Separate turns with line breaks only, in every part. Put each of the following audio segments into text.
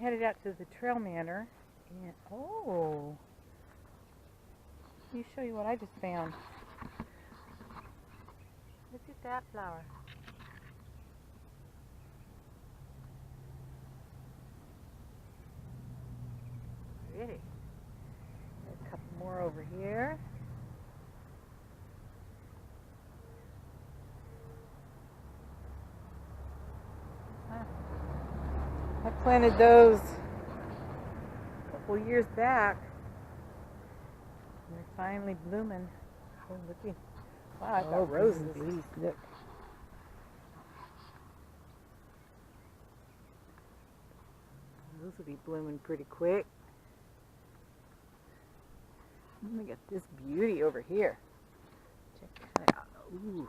headed out to the TrailManor, and oh, let me show you what I just found. Look at that flower. Pretty. There's a couple more over here. I planted those a couple years back. They're finally blooming. Oh, looky. Wow, I've got roses. Look. Those will be blooming pretty quick. Let me get this beauty over here. Check that out. Ooh.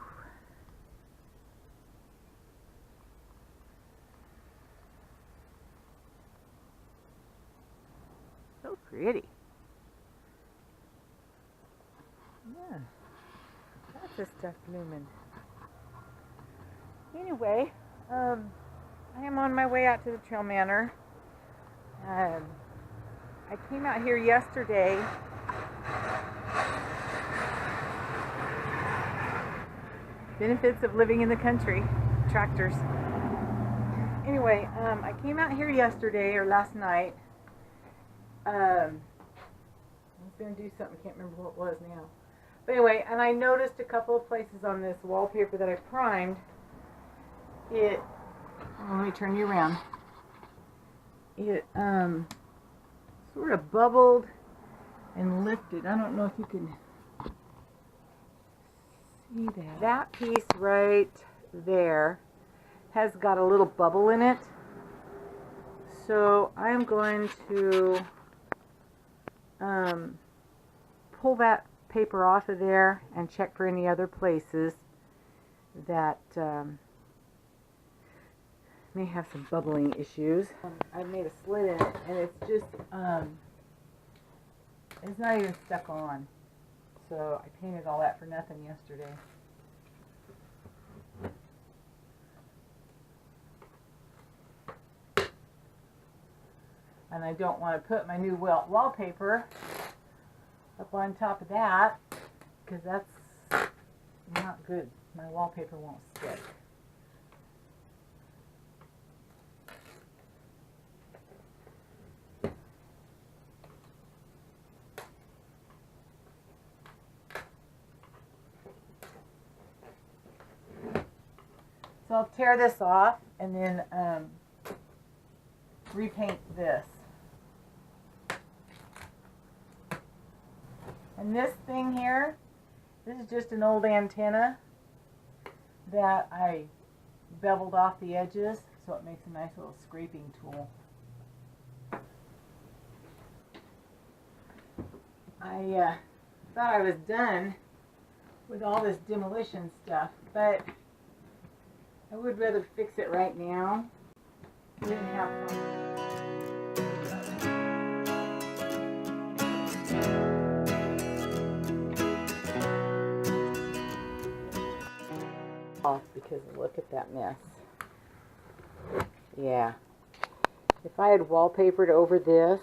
So pretty. Yeah. Lots of stuff blooming. Anyway, I am on my way out to the TrailManor. I came out here yesterday. Benefits of living in the country. Tractors. Anyway, I came out here yesterday or last night. I was going to do something, can't remember what it was now. But anyway, and I noticed a couple of places on this wallpaper that I primed. Let me turn you around. It sort of bubbled and lifted. I don't know if you can see that. That piece right there has got a little bubble in it. So I am going to pull that paper off of there and check for any other places that may have some bubbling issues. I've made a slit in it, and it's just it's not even stuck on. So I painted all that for nothing yesterday. And I don't want to put my new wallpaper up on top of that, because that's not good. My wallpaper won't stick. So I'll tear this off and then repaint this. And this thing here, this is just an old antenna that I beveled off the edges, so it makes a nice little scraping tool. I thought I was done with all this demolition stuff, but I would rather fix it right now. We didn't have off because look at that mess. Yeah. If I had wallpapered over this,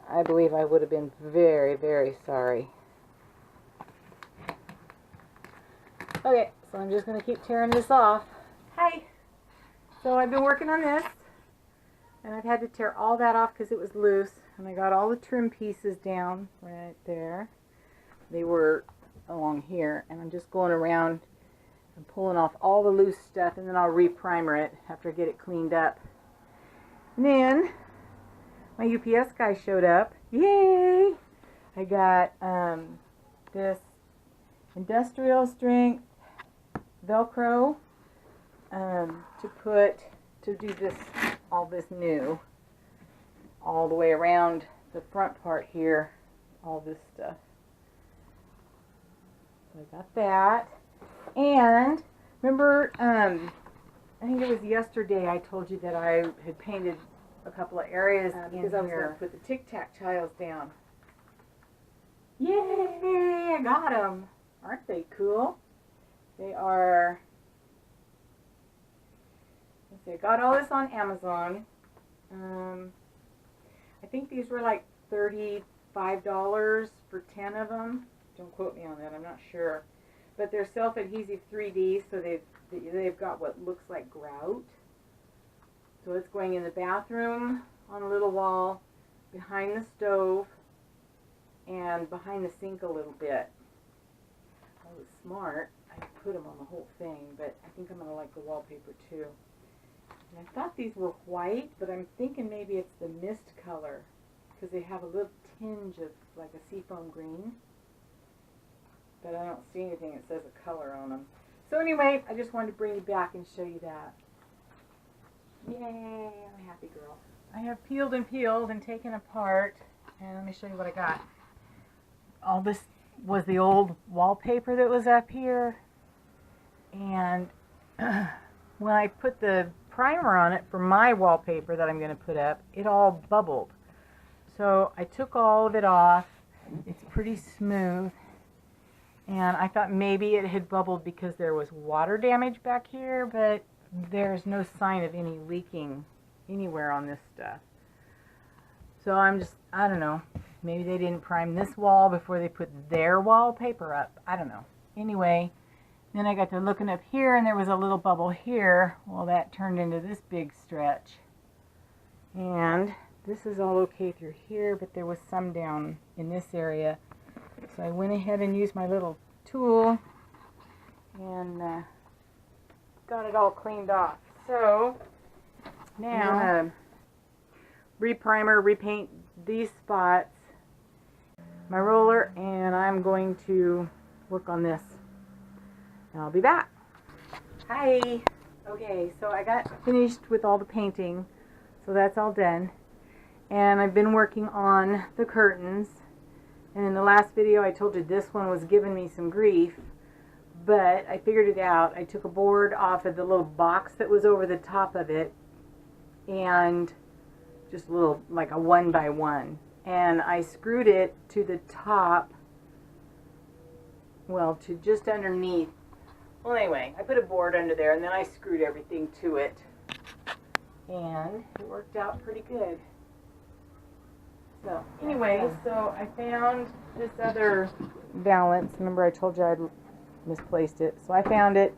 I believe I would have been very, very sorry. Okay, so I'm just going to keep tearing this off. Hi! So I've been working on this, and I've had to tear all that off because it was loose, and I got all the trim pieces down right there. They were along here, and I'm just going around and pulling off all the loose stuff, and then I'll re-primer it after I get it cleaned up. And then my UPS guy showed up. Yay! I got this industrial strength Velcro to do this, all this new, all the way around the front part here, all this stuff. So I got that. And remember, I think it was yesterday I told you that I had painted a couple of areas because I was going to put the Tic Tac tiles down. Yay! I got them. Aren't they cool? They are. Let's see, I got all this on Amazon. I think these were like $35 for 10 of them. Don't quote me on that, I'm not sure. But they're self-adhesive 3D, so they've got what looks like grout. So it's going in the bathroom on a little wall, behind the stove, and behind the sink a little bit. I was smart. I put them on the whole thing, but I think I'm going to like the wallpaper too. And I thought these were white, but I'm thinking maybe it's the mist color, because they have a little tinge of like a seafoam green. But I don't see anything that says a color on them. So anyway, I just wanted to bring you back and show you that. Yay, I'm a happy girl. I have peeled and taken apart, and let me show you what I got. All this was the old wallpaper that was up here, and when I put the primer on it for my wallpaper that I'm going to put up, it all bubbled. So I took all of it off. It's pretty smooth, and I thought maybe it had bubbled because there was water damage back here, but there's no sign of any leaking anywhere on this stuff. So I don't know, maybe they didn't prime this wall before they put their wallpaper up. I don't know. Anyway, then I got to looking up here, and there was a little bubble here. Well, that turned into this big stretch. And this is all okay through here, but there was some down in this area. So I went ahead and used my little tool and got it all cleaned off. So now I'm going to reprimer, repaint these spots, my roller, and I'm going to work on this. And I'll be back. Hi. Okay, so I got finished with all the painting, so that's all done. And I've been working on the curtains. And in the last video I told you this one was giving me some grief, but I figured it out. I took a board off of the little box that was over the top of it, and just a little, like a 1x1, and I screwed it to the top, well, to just underneath. Well, anyway, I put a board under there, and then I screwed everything to it, and it worked out pretty good. So anyway, so I found this other valance. Remember I told you I'd misplaced it. So I found it,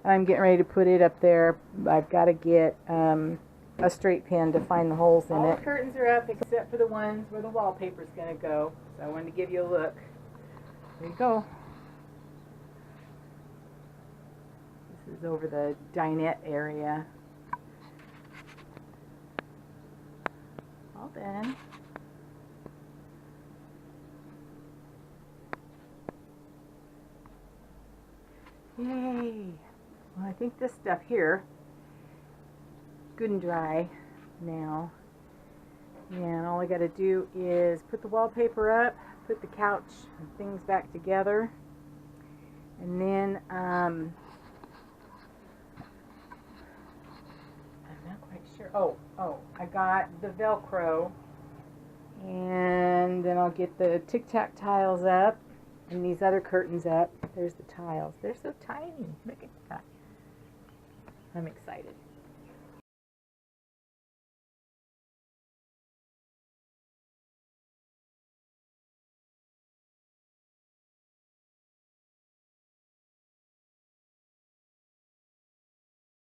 and I'm getting ready to put it up there. I've got to get a straight pin to find the holes in it. All the curtains are up except for the ones where the wallpaper's going to go. So I wanted to give you a look. There you go. This is over the dinette area. All done. Yay! Well, I think this stuff here is good and dry now. And all I got to do is put the wallpaper up, put the couch and things back together, and then I'm not quite sure. Oh, I got the Velcro, and then I'll get the tic-tac tiles up and these other curtains up. There's the tiles. They're so tiny. Look at that. I'm excited.